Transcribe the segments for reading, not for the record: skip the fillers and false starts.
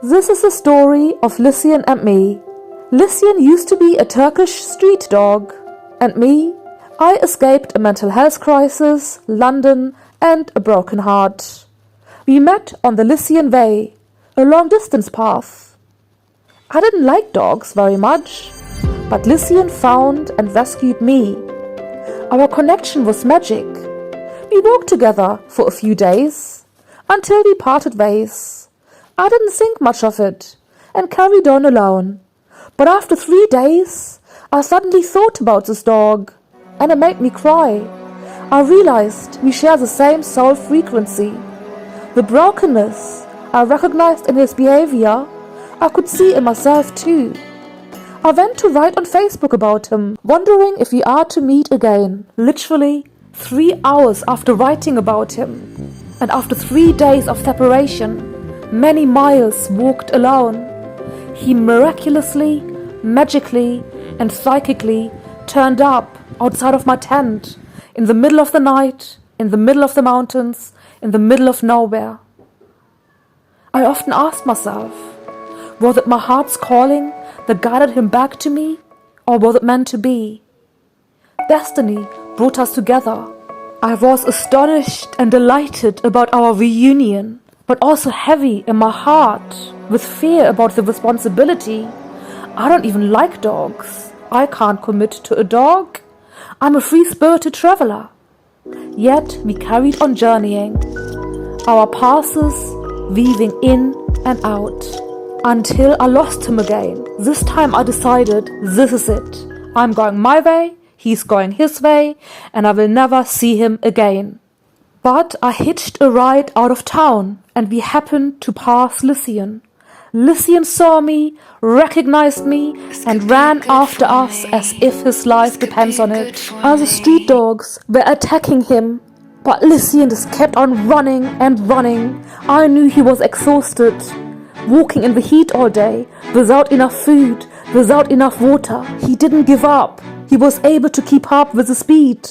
This is the story of Lycian and me. Lycian used to be a Turkish street dog, and me, I escaped a mental health crisis, London, and a broken heart. We met on the Lycian Way, a long-distance path. I didn't like dogs very much, but Lycian found and rescued me. Our connection was magic. We walked together for a few days, until we parted ways. I didn't think much of it, and carried on alone. But after 3 days, I suddenly thought about this dog, and it made me cry. I realized we share the same soul frequency. The brokenness I recognized in his behavior, I could see in myself too. I went to write on Facebook about him, wondering if we are to meet again. Literally 3 hours after writing about him, and after 3 days of separation, many miles walked alone, he miraculously, magically, and psychically turned up outside of my tent, in the middle of the night, in the middle of the mountains, in the middle of nowhere. I often asked myself, was it my heart's calling that guided him back to me, or was it meant to be? Destiny brought us together. I was astonished and delighted about our reunion, but also heavy in my heart with fear about the responsibility. I don't even like dogs. I can't commit to a dog. I'm a free-spirited traveler. Yet we carried on journeying, our passes weaving in and out, until I lost him again. This time I decided, this is it. I'm going my way, he's going his way, and I will never see him again. But I hitched a ride out of town, and we happened to pass Lycian. Lycian saw me, recognized me, and ran after us as if his life depends on it. Other street dogs were attacking him, but Lycian just kept on running and running. I knew he was exhausted, walking in the heat all day, without enough food, without enough water. He didn't give up. He was able to keep up with the speed.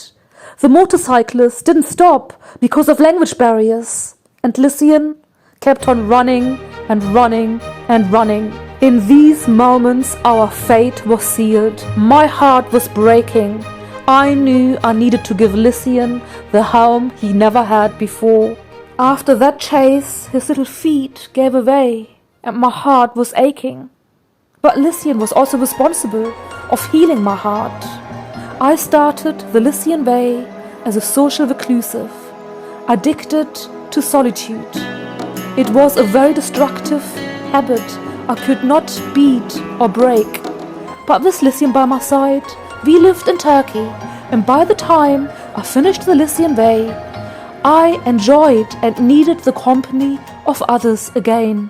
The motorcyclist didn't stop because of language barriers, and Lycian kept on running and running and running. In these moments, our fate was sealed. My heart was breaking. I knew I needed to give Lycian the home he never had before. After that chase, his little feet gave away, and my heart was aching. But Lycian was also responsible of healing my heart. I started the Lycian Way as a social reclusive, addicted to solitude. It was a very destructive habit I could not beat or break. But with Lycian by my side, we lived in Turkey, and by the time I finished the Lycian Way, I enjoyed and needed the company of others again.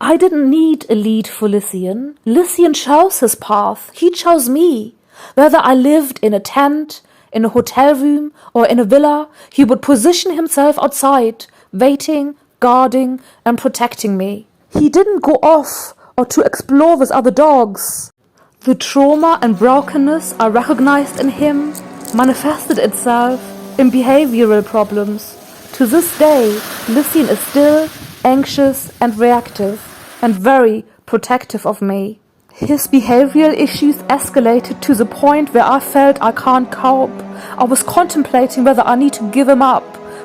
I didn't need a lead for Lycian. Lycian chose his path. He chose me. Whether I lived in a tent, in a hotel room, or in a villa, he would position himself outside, waiting, guarding, and protecting me. He didn't go off or to explore with other dogs. The trauma and brokenness I recognized in him manifested itself in behavioral problems. To this day, Lycian is still anxious and reactive, and very protective of me. His behavioral issues escalated to the point where I felt I can't cope. I was contemplating whether I need to give him up,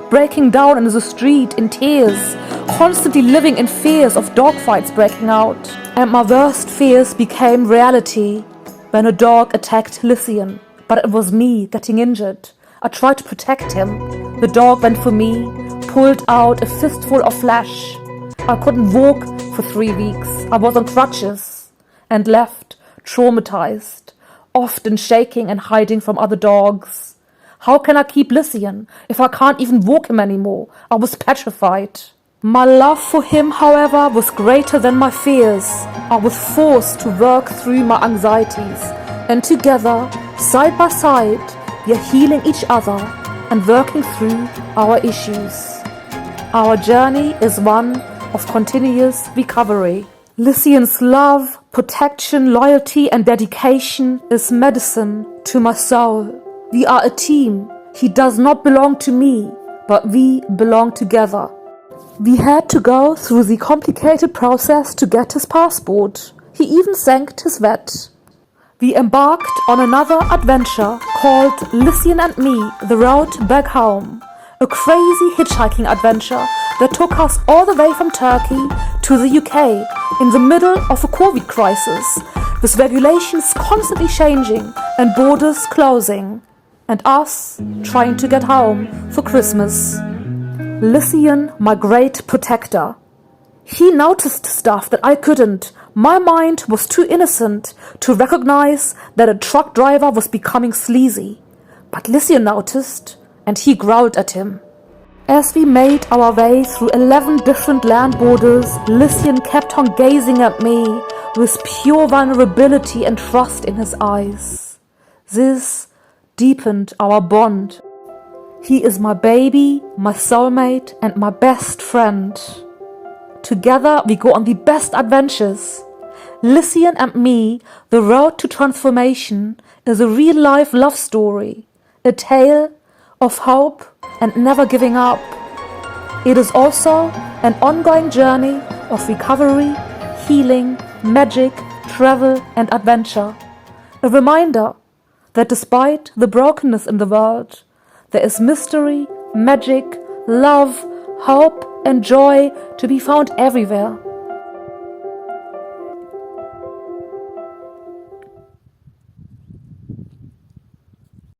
breaking down in the street in tears, constantly living in fears of dogfights breaking out. And my worst fears became reality when a dog attacked Lycian. But it was me getting injured. I tried to protect him. The dog went for me, pulled out a fistful of flesh. I couldn't walk for 3 weeks. I was on crutches and left traumatized, often shaking and hiding from other dogs. How can I keep Lycian if I can't even walk him anymore? I was petrified. My love for him, however, was greater than my fears. I was forced to work through my anxieties, and together, side by side, we are healing each other and working through our issues. Our journey is one of continuous recovery. Lycian's love, protection, loyalty, and dedication is medicine to my soul. We are a team. He does not belong to me, but we belong together. We had to go through the complicated process to get his passport. He even thanked his vet. We embarked on another adventure called Lycian and Me, The Road Back Home. A crazy hitchhiking adventure that took us all the way from Turkey to the UK in the middle of a COVID crisis, with regulations constantly changing and borders closing, and us trying to get home for Christmas. Lycian, my great protector. He noticed stuff that I couldn't. My mind was too innocent to recognize that a truck driver was becoming sleazy. But Lycian noticed, and he growled at him. As we made our way through 11 different land borders, Lycian kept on gazing at me with pure vulnerability and trust in his eyes. This deepened our bond. He is my baby, my soulmate, and my best friend. Together we go on the best adventures. Lycian and Me, The Road to Transformation, is a real-life love story, a tale of hope and never giving up. It is also an ongoing journey of recovery, healing, magic, travel and adventure. A reminder that despite the brokenness in the world, there is mystery, magic, love, hope and joy to be found everywhere.